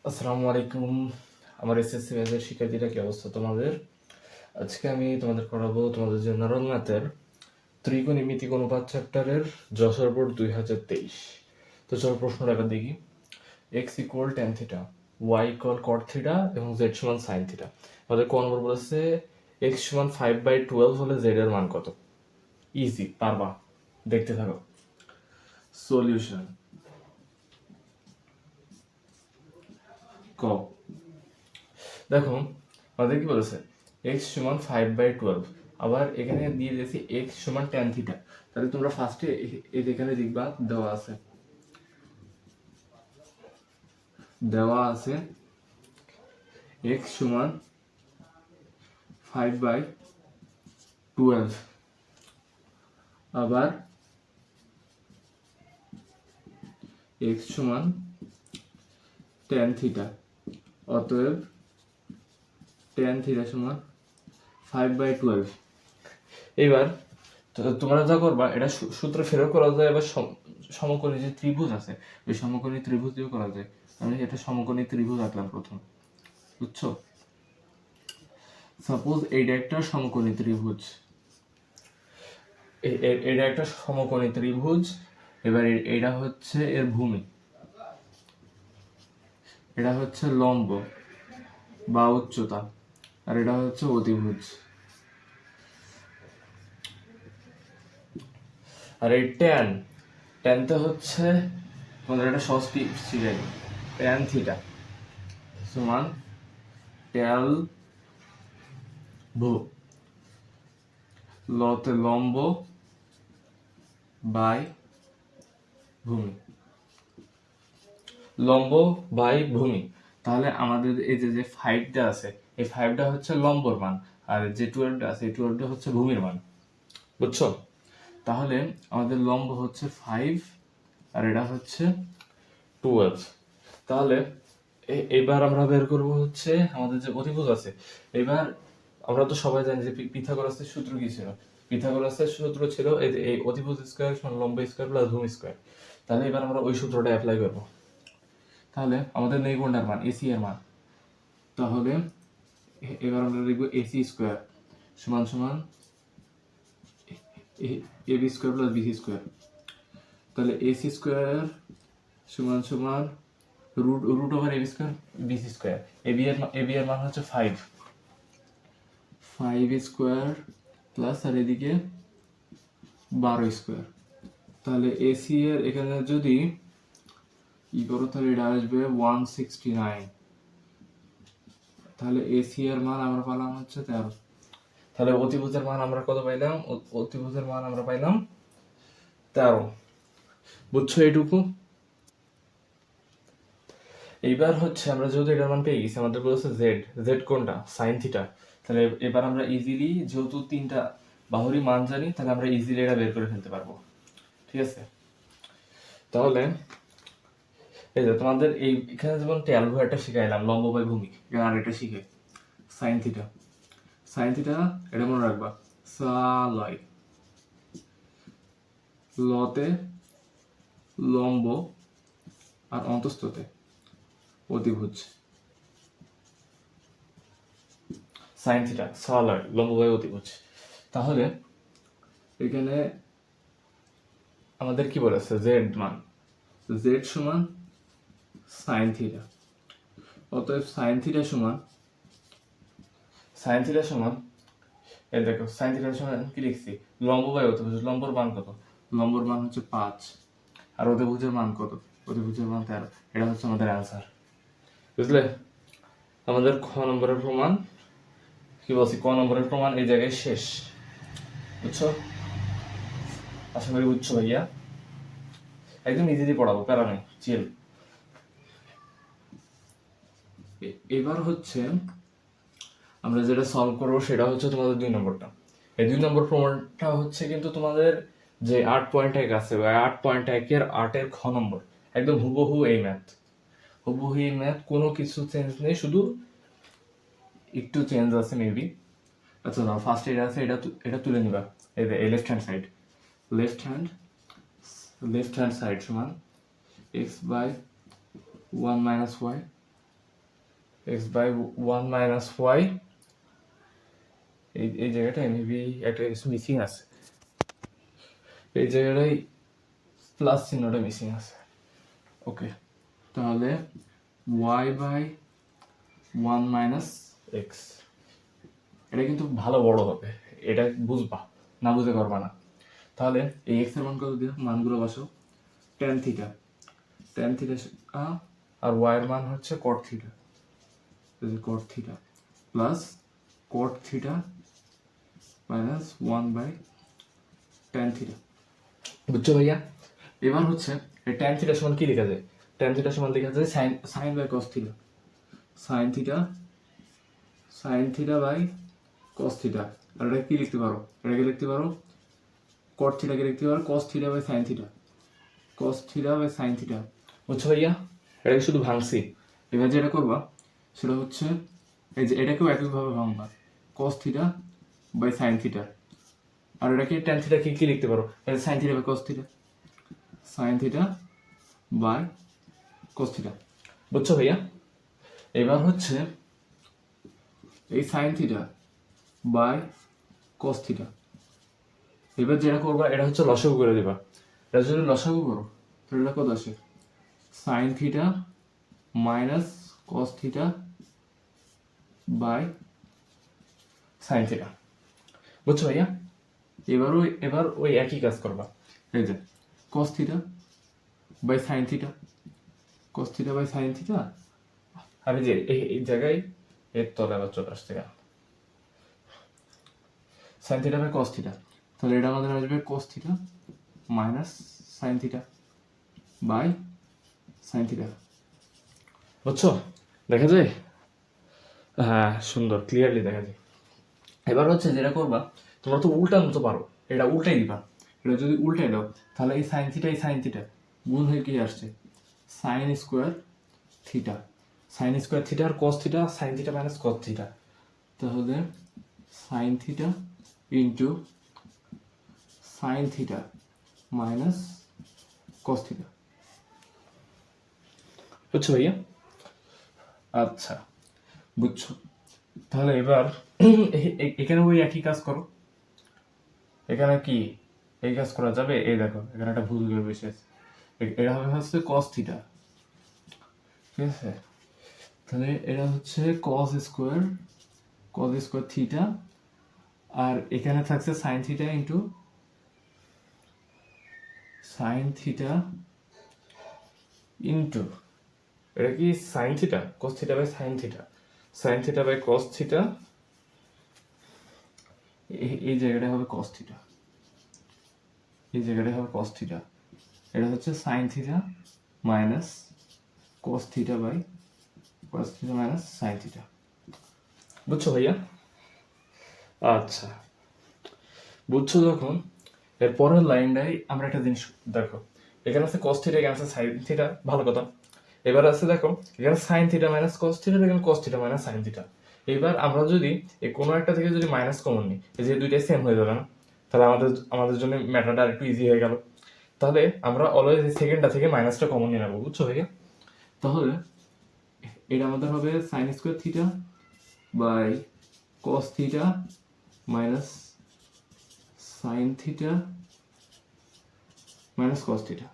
আসসালামু আলাইকুম। আমার এসএসসি ব্যাচের শিক্ষার্থীরা, কি অবস্থা তোমাদের? আজকে আমি তোমাদের করাবো তোমাদের জেনারেল ম্যাথের ত্রিকোণমিতিক অনুপাত চ্যাপ্টারের যশোর বোর্ড 2023। তো চলো প্রশ্নটা এবার দেখি। X equal tan theta, y equal cot theta এবং জেড সমান সাইন থিটা। আমাদের ক নম্বর বলেছে এক্স সমান 5/12 হলে জেড এর মান কত? ইজি, পারবা, দেখতে থাকো। সলিউশন ক, দেখো আমাদের কি বলেছে এক্স সমান 5/12, আবার এখানে দিয়ে দিয়েছি এক্স সমান ট্যান থিটা। তাহলে তোমরা ফার্স্টে এখানে দেখবা দেওয়া আছে এক্স সমান 5/12, আবার এক্স সমান ট্যান থিটা। অতএব ট্যান থিটা সমান 5/12। এইবার তোমরা যা করবা, এটা সূত্রে ফেরত করা যায়, এবার সমকোণী যে ত্রিভুজ আছে ওই সমকোণী ত্রিভুজ দিয়েও করা যায়। আমি এটা সমকোণী ত্রিভুজ আঁকলাম প্রথম, বুঝছো? সাপোজ এইটা একটা সমকোণী ত্রিভুজ, এটা একটা সমকোণী ত্রিভুজ। এবার এটা হচ্ছে এর ভূমি, এটা হচ্ছে লম্ব বা উচ্চতা, আর এটা হচ্ছে অতিভুজ। আর এই ট্যানতে হচ্ছে তোমাদের একটা সহজ টিপস শিখাই। ট্যান থিটা সমান ট্যাল ভূ, লতে লম্ব বাই ভূমি, লম্ব বাই ভূমি। তাহলে আমাদের এই যে 5টা আছে, এই 5টা হচ্ছে লম্বর মান, আর যে 12টা আছে এই 12টা হচ্ছে ভূমির মান, বুঝছো? তাহলে আমাদের লম্ব হচ্ছে 5 আর এটা হচ্ছে 12। তাহলে এবার আমরা বের করব হচ্ছে আমাদের যে অতিভুজ আছে। এবার আমরা তো সবাই জানি যে পিথাগোরাসের সূত্র কি ছিল। পিথাগোরাসের সূত্র ছিল এই অতিভুজ স্কয়ার সমান লম্ব স্কয়ার প্লাস ভূমি স্কয়ার। তাহলে এবার আমরা ওই সূত্রটা অ্যাপ্লাই করব। তাহলে আমাদের নেই কোনটার মান, এসি এর মান। তাহলে এবার আমরা লিখব এসি স্কয়ার সমান সমান AB square plus BC square. তাহলে এসি স্কয়ার সমান সমান root over AB square BC square. AB এর মান হচ্ছে 5 স্কয়ার প্লাস আর এদিকে 12 স্কয়ার। তাহলে এসি এর এখানে যদি ই করো তাহলে এটা আসবে 169। তাহলে এসি এর মান আমরা পেলাম হচ্ছে 13। তাহলে অতিভুজের মান আমরা কত পাইলাম? অতিভুজের মান আমরা পাইলাম 13। বুঝছো এইটুকু? এইবার হচ্ছে আমরা যেহেতু এটার মান পেয়ে গেছি, আমাদের বলেছে জেড কোনটা, সাইন থিটা। তাহলে এবার আমরা ইজিলি, যেহেতু তিনটা বাহুরই মান জানি, তাহলে আমরা ইজিলি এটা বের করে ফেলতে পারবো। ঠিক আছে? তাহলে এই যে তোমাদের এখানে যেমন ট্যাল ভু একটা শিখাইলাম, লম্ব বাই ভূমি, এখানে আরেকটা শিখে সাইন থিটা। সাইন থিটা এটা মনে রাখবা, সালয় লতে লম্ব আর অন্তস্থতে অতিভুজ। সাইন থিটা সালয় লম্ব বাই অতিভুজ। তাহলে এখানে আমাদের কি বলেছে, জেড মান, জেড সমান সাইন থিটা। অতএব সাইন থিটা সমান এই দেখো সাইন থিটা সমান কি লিখছি, লম্ব বাই অতিভুজ। লম্বর মান কত? লম্বর মান হচ্ছে 5 আর অতিভুজের মান কত? অতিভুজের মান 13। এটা হচ্ছে আমাদের অ্যান্সার, বুঝলে? আমাদের খ নম্বরের প্রমাণ কি বলছি, ক নম্বরের প্রমাণ এই জায়গায় শেষ। বুঝছো? আশা করি বুঝছো ভাইয়া। একদম ইজিলি পড়াবো, প্যারা নেই, চিল। এবার হচ্ছে আমরা যেটা সলভ করবো সেটা হচ্ছে তোমাদের 2 নম্বরটা। এই 2 নম্বর প্রমাণটা হচ্ছে কিন্তু তোমাদের যে 8.1 আছে, ওই 8.1 এর 8-এর খ নম্বর, একদম হুবহু এই ম্যাথ। হুবহু এই ম্যাথ, কোনো কিছু চেঞ্জ নেই, শুধু একটু চেঞ্জ আছে মেবি। আচ্ছা না, ফার্স্ট এটা আছে, এটা তুলে নিবা। এই লেফট হ্যান্ড সাইড সমান x/1 - y x by one minus y, এই জায়গাটায় মেবি একটা কিছু মিসিং আছে, এই জায়গাটায় প্লাস চিহ্নটা মিসিং আছে। ওকে, তাহলে y by one minus x, এটা কিন্তু ভালো বড় হবে, এটা বুঝবা, না বুঝতে পারবা না। তাহলে এই এক্স এর মান কত দিয়ে মানগুলো বসো, টেন থিটা, টেন থিটা আর ওয়াই এর মান হচ্ছে cot theta, cot theta plus cot theta minus one by tan theta. বুঝছো ভাইয়া? এবার হচ্ছে টেন থিটা সমান কি লেখা যায়? টেন থিটা সমান লেখা যায় sine, sine by cos theta, sine theta, sine theta by cos theta. আর এটা কি লিখতে পারো? এটাকে লিখতে পারো কট থিটাকে লিখতে পারো cos theta by sine theta, cos theta by sine theta. বুঝছো ভাইয়া? এটাকে শুধু ভাঙছি। এবার যেটা করবা সেটা হচ্ছে এই যে এটাকেও একইভাবে ভাঙবা, cos theta by sine theta. আর এটাকে টেন থিটাকে কি লিখতে পারো? এটা sine theta by cos theta, sine theta by cos theta. বুঝছো ভাইয়া? এবার হচ্ছে এই sine theta by cos theta, এবার যেটা করবা এটা হচ্ছে লসাগু করে দিবা। এটা যদি লসাগু করো তাহলে এটা কত আসে? Sine theta minus cos theta by sine theta. বুঝছো ভাইয়া? এবার ওই একই কাজ করবা, এই যে cos theta by sine theta, cos theta by sine theta, আর এই যে এই জায়গায় এর তলে আবার চলে আসছে sine theta by cos theta. তাহলে এটা আমাদের আসবে cos theta minus sine theta by sine theta. বুঝছো? দেখা যায়? হ্যাঁ, সুন্দর, ক্লিয়ারলি দেখা যায়। এবার হচ্ছে যেটা করবা, তোমরা তো উল্টানো তো পারো, এটা উল্টাই দিবা। এটা যদি উল্টাই দাও তাহলে এই সাইন থিটা গুণ হয়ে কি আসছে? Sine square theta, sine square theta আর cos theta, sine theta minus cos theta. তাহলে sine theta into sine theta minus cos theta. বুঝছো ভাইয়া? আচ্ছা, বুঝছো। তাহলে এবার এখানে ওই একই কাজ করো, এখানে কি এই কাজ করা যাবে? এই দেখো এখানে একটা ভুল করে বসে আছে, এটা হবে হচ্ছে কস থিটা, ঠিক আছে? তাহলে এটা হচ্ছে কস স্কোয়ার থিটা, আর এখানে থাকছে sine theta into sine theta into এটা কি sine theta, cos theta by sine theta, sine theta by cos theta, এই জায়গাটা হবে কস থিটা, এই জায়গাটা হবে কস থিটা। এটা হচ্ছে sine theta minus cos theta by cos theta minus sine theta. বুঝছো ভাইয়া? আচ্ছা, বুঝছো যখন, এর পরের লাইনটাই আমরা একটা জিনিস দেখো, এখানে আছে কস থিটা, এখানে আছে সাইন থিটা, ভালো কথা। এবার আছে দেখো এখানে sine theta minus cos theta, এখানে cos theta minus sine theta. এবার আমরা যদি এই কোনো একটা থেকে যদি মাইনাস কমন নিই, এই যে দুইটাই সেম হয়ে যাবে না? তাহলে আমাদের জন্য ম্যাটারটা আরেকটু ইজি হয়ে গেল। তাহলে আমরা অলওয়েজ এই সেকেন্ডটা থেকে মাইনাসটা কমন নিয়ে নেবো। বুঝছো ভাইয়া? তাহলে এটা আমাদের হবে sine square theta by cos theta minus sine theta minus cos theta.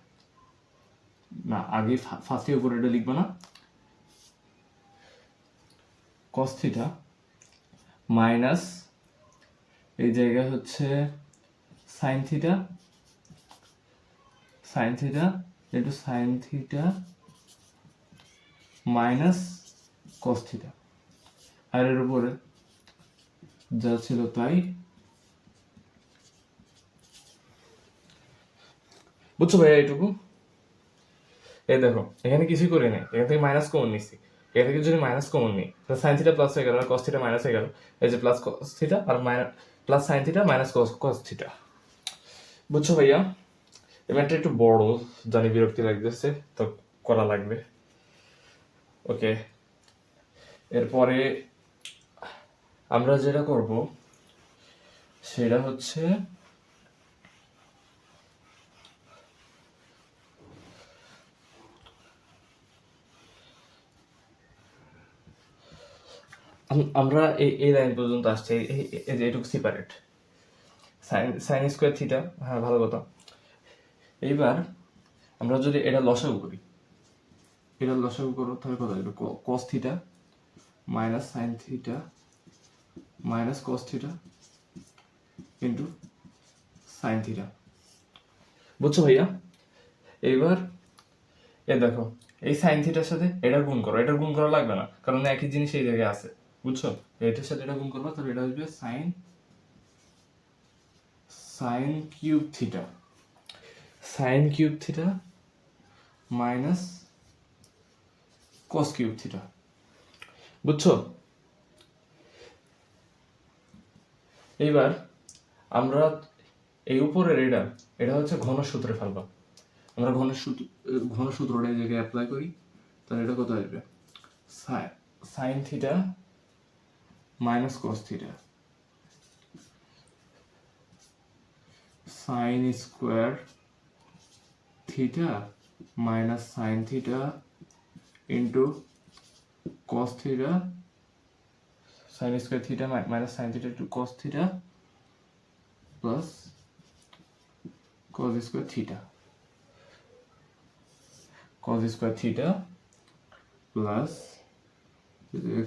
না, আগে ফার্স্টে উপরে এটা লিখবো না, কস থিটা মাইনাস এই জায়গায় হচ্ছে sine theta into sine theta minus cos theta, আর এর উপরে যা ছিল তাই। বুঝছো ভাইয়া এইটুকু? এই দেখো এখানে কিছুই করি নাই, এখান থেকে মাইনাস কমন নিচ্ছি, এখান থেকে যদি মাইনাস কমন নিই তাহলে সাইন থিটা প্লাস হয়ে গেল, কস থিটা মাইনাস হয়ে গেল, এই যে প্লাস কস থিটা আর minus plus sine theta minus cos theta. বুঝছো ভাইয়া? এবারটা একটু বড়, জানি বিরক্তি লাগতেছে, তো করা লাগবে। ওকে, এরপরে আমরা যেটা করব সেটা হচ্ছে আমরা এই লাইন পর্যন্ত আসছে, এই যে এটুকু সেপারেট, সাইন স্কোয়ার থিটা, হ্যাঁ ভালো কথা। এইবার আমরা যদি এটা লসাগু করি, এটা লসাগু করো, তাহলে কত আসবে? Cos theta minus sine theta minus cos theta into sine theta. বুঝছো ভাইয়া? এইবার দেখো, এই সাইন থিটার সাথে এটা গুণ করো, এটা গুণ করা লাগবে না, কারণ একই জিনিস এই জায়গায় আছে। বুঝছো? এটার সাথে এটা গুণ করবো, তাহলে এটা আসবে sine cube theta, sine cube theta minus cos cube theta. বুঝছো? এইবার আমরা এই উপরের এটা হচ্ছে ঘন সূত্রে ফেলবা। আমরা ঘন সূত্রটা এই জায়গায় অ্যাপ্লাই করি, তাহলে এটা কত আসবে? Sine theta minus cos theta sine square theta minus sine theta into cos theta, sine square theta minus sine theta into cos theta plus cos square theta, cos square theta plus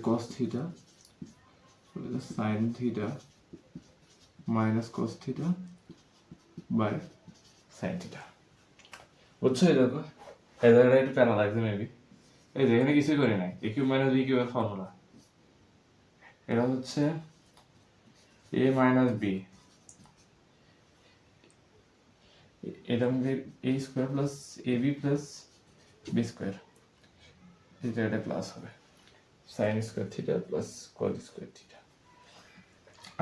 cos theta sine theta minus cos theta by sine theta. বুঝছো? এই দেখো, এই জায়গাটা একটু প্যারা লাগছে maybe. এই যে এখানে কিছুই করি নাই, এ কিউব মাইনাস বি কিউবের ফর্মুলা। এটা হচ্ছে এ মাইনাস বি, এটা মধ্যে এ square plus A B plus B square, এই জায়গাটা প্লাস হবে sine square theta plus cos square theta.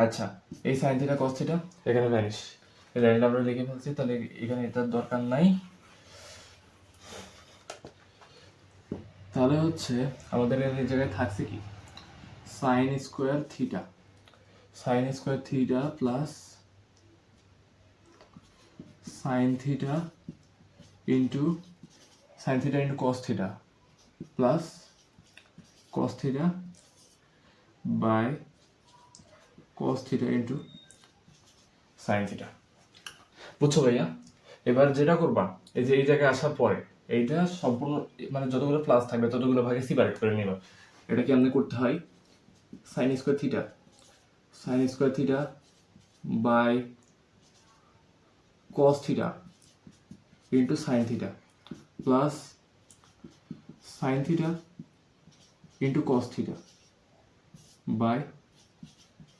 আচ্ছা, এই সাইন থিটা কস থিটা এখানে ভ্যানিশ, এই লাইনটা আমরা লিখে ফেলছি, তাহলে এখানে এটার দরকার নাই। তাহলে হচ্ছে আমাদের এই জায়গায় থাকছে কি? Sign square theta, sine square theta plus sine theta into cos theta plus cos theta by cos theta into sin theta। বুঝছো ভাইয়া? এবার যেটা করবা, এই যে এই জায়গায় আসার পরে এইটা সম্পূর্ণ মানে যতগুলো প্লাস থাকবে ততগুলো ভাগে সেপারেট করে নিবা। এটা কি আমাদের করতে হয়? Sine square theta by cos theta into sin theta plus sin theta into cos theta by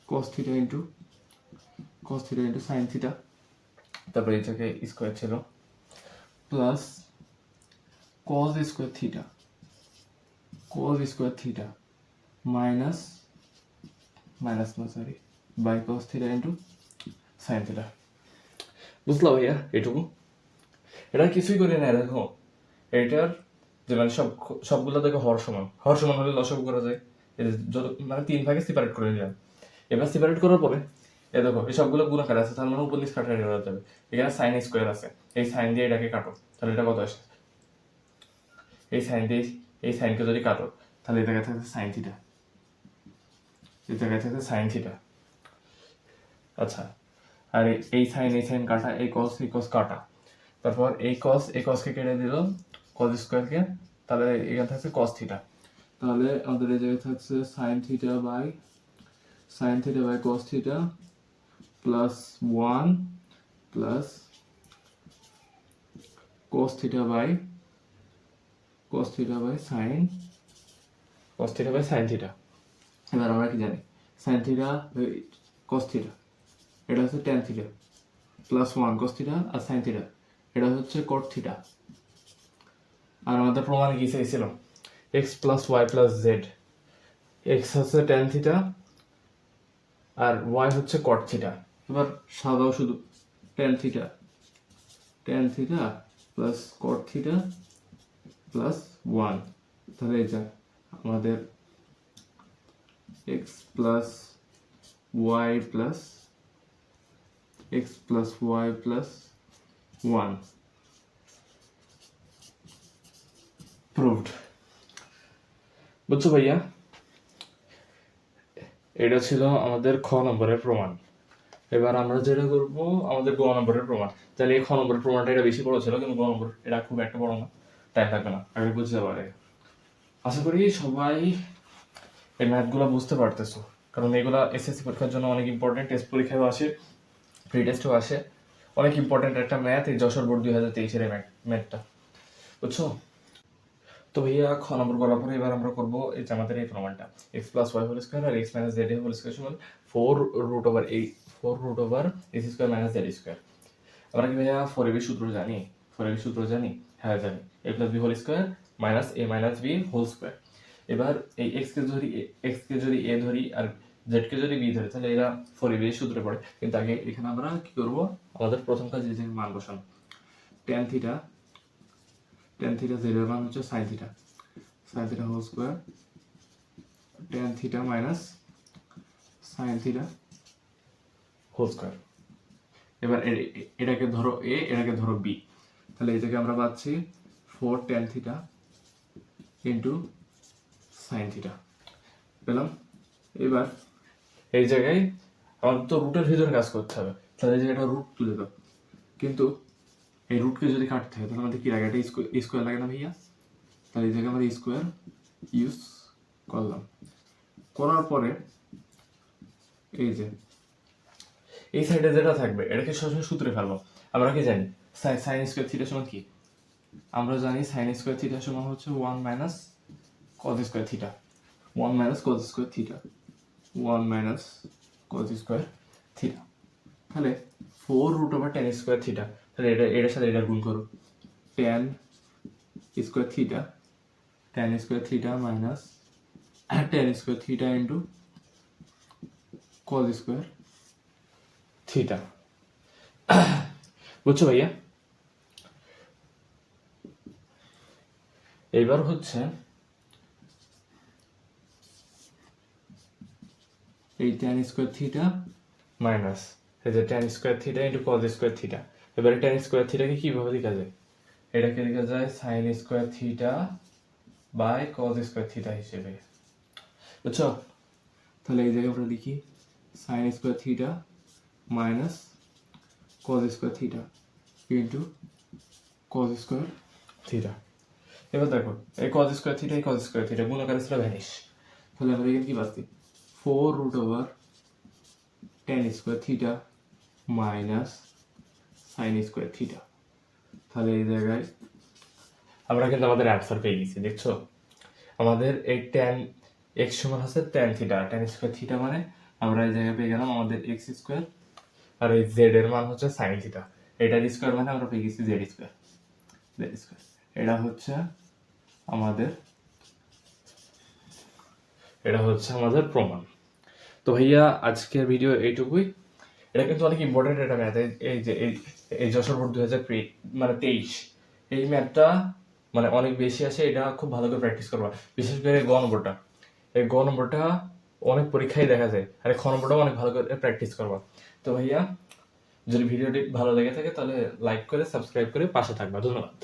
cos theta into sin theta, তারপরে এটাকে স্কোয়ার ছিল, plus cos square theta minus by cos theta into sin theta। বুঝলা ভাইয়া? এটুকু, এটা কিছুই করি না। দেখো এটার যে মানে সবগুলো দেখো হর সমান হলে লসাগু করা যায়। যত মানে 3 ভাগে সেপারেট করে নিলাম। এবার সেপারেট করার পরে এই দেখো এই সবগুলো গুণাকার আছে, তার মানে উপর নিচ কাটাকাটি করা যাবে। এখানে সাইন স্কোয়ার আছে, এই সাইন দিয়ে এটাকে কাটো, তাহলে এটা কত আসে? এই সাইন দিয়ে এই সাইনকে যদি কাটো, তাহলে এই জায়গায় থাকছে সাইন থিটা, এই জায়গায় থাকছে সাইন থিটা। আচ্ছা, আর এই সাইন কাটা, এই কস কাটা, তারপর এই কসকে কেটে দিল কস স্কোয়ারকে, তাহলে এখানে থাকছে কস থিটা। তাহলে আমাদের এই জায়গায় থাকছে sine theta by cos theta plus 1 plus cos theta by sine theta. এবার আমরা কি জানি? সাইন থিটা cos থিটা, এটা হচ্ছে tan theta plus 1 cos theta, আর সাইন থিটা এটা হচ্ছে cot থিটা। আর আমাদের প্রমাণে কি চাইছিল? x plus y plus z, x হচ্ছে tan থিটা আর y হচ্ছে cot থিটা। এবার সাদাও শুধু tan theta plus cot theta plus 1, তাহলে এই যে আমাদের x plus y plus 1 proved. বুঝছো ভাইয়া? এটা ছিল আমাদের খ নম্বরের প্রমাণ। এবার আমরা যেটা করবো আমাদের গ নম্বরের প্রমাণ। তাহলে এই খ নম্বরের প্রমাণটা এটা বেশি বড় ছিল, কিন্তু গ নম্বর এটা খুব একটা বড় না, টাইম লাগবে না, আগে বুঝতে পারে। আশা করি সবাই এই ম্যাথগুলো বুঝতে পারতেছো, কারণ এগুলা এসএসসি পরীক্ষার জন্য অনেক ইম্পর্টেন্ট। টেস্ট পরীক্ষাও আসে, প্রি টেস্টও আসে, অনেক ইম্পর্টেন্ট একটা ম্যাথ এই যশোর বোর্ড 2023-এর এই ম্যাথটা, বুঝছো? তো ভাইয়া খ নম্বর করার পরে এবার আমরা করবো এই যে আমাদের এই প্রমাণটা, X plus Y whole square আর X minus Z whole square সমান 4 root over X square minus Z square. আমরা কি ভাইয়া 4ab সূত্র জানি? 4ab সূত্র জানি? হ্যাঁ জানি, a plus b whole square minus a minus b whole square. এবার এই এক্স কে যদি এ ধরি আর জেড কে যদি বি ধরি, তাহলে এরা 4ab সূত্রে পড়ে। কিন্তু আগে এখানে আমরা কি করবো, আমাদের প্রথম কাজ এই যে মান বসানো, ট্যান থিটা জেড এর মান হচ্ছে sine theta whole square tan theta minus sine theta whole square. এবার এটাকে ধরো এ, এটাকে ধরো বি, তাহলে এই জায়গায় আমরা পাচ্ছি 4 tan theta into sine theta পেলাম। এবার এই জায়গায় আমাদের তো রুটের ভিতরে কাজ করতে হবে, তাহলে এই জায়গাটা রুট তুলে দাও, কিন্তু এই রুটকে যদি কাটতে হয় তাহলে আমাদের কি লাগে, একটা স্কোয়ার লাগে না ভাইয়া? তাহলে এই জায়গায় আমরা স্কোয়ার ইউজ করলাম, করার পরে এই যে এই সাইডে যেটা থাকবে এটাকে সরাসরি সূত্রে ফেলবো। আমরা কি জানি সাইন স্কোয়ার থিটা সমান কি? আমরা জানি সাইন স্কোয়ার থিটা সমান হচ্ছে 1 minus cos square theta, 1 minus cos square theta, 1 minus cos square theta. তাহলে 4 root over tan square theta, তাহলে এটার সাথে এটার গুণ করো, tan square theta minus tan square theta into cos square theta. বুঝছো ভাইয়া? এইবার হচ্ছে এই ট্যান স্কোয়ার থিটা মাইনাস এই যে tan square theta into cos square theta. এবারে ট্যান স্কোয়ার থিটাকে কিভাবে লেখা যায়? এটাকে লেখা যায় sine square theta by cos square theta হিসেবে, বুঝছো? তাহলে এই জায়গায় আমরা লিখি sine square theta minus cos square theta into cos square theta. এবার দেখো এই কজ স্কোয়ার থিটা গুণাকারে ছিল ভ্যানিশ, তাহলে আমরা এখানে কি পাচ্ছি 4 root over tan square theta minus sine square theta. তাহলে এই জায়গায় আমরা কিন্তু আমাদের অ্যান্সার পেয়ে গেছি, দেখছো? আমাদের এই ট্যান এক্স সমান হচ্ছে tan theta, tan square theta মানে আমরা এই জায়গায় পেয়ে গেলাম আমাদের এক্স স্কোয়ার, আর এই জেড এর মান হচ্ছে সাইন থিটা, এটার স্কোয়ার মানে আমরা পেয়ে গেছি জেড স্কোয়ার। এটা হচ্ছে আমাদের প্রমাণ। তো ভাইয়া আজকের ভিডিও এইটুকুই। এটা কিন্তু অনেক ইম্পর্টেন্ট একটা ম্যাথ, এই যে এই যশোর বোর্ড 2023 এই ম্যাথটা মানে অনেক বেশি আসে, এটা খুব ভালো করে প্র্যাকটিস করবা, বিশেষ করে এই গ নম্বরটা অনেক পরীক্ষায় দেখা যায়, আর খ নম্বরটাও অনেক ভালো করে প্র্যাকটিস করবা। তো ভাইয়া যদি ভিডিওটি ভালো লেগে থাকে তাহলে লাইক করে সাবস্ক্রাইব করে পাশে থাকবা, ধন্যবাদ।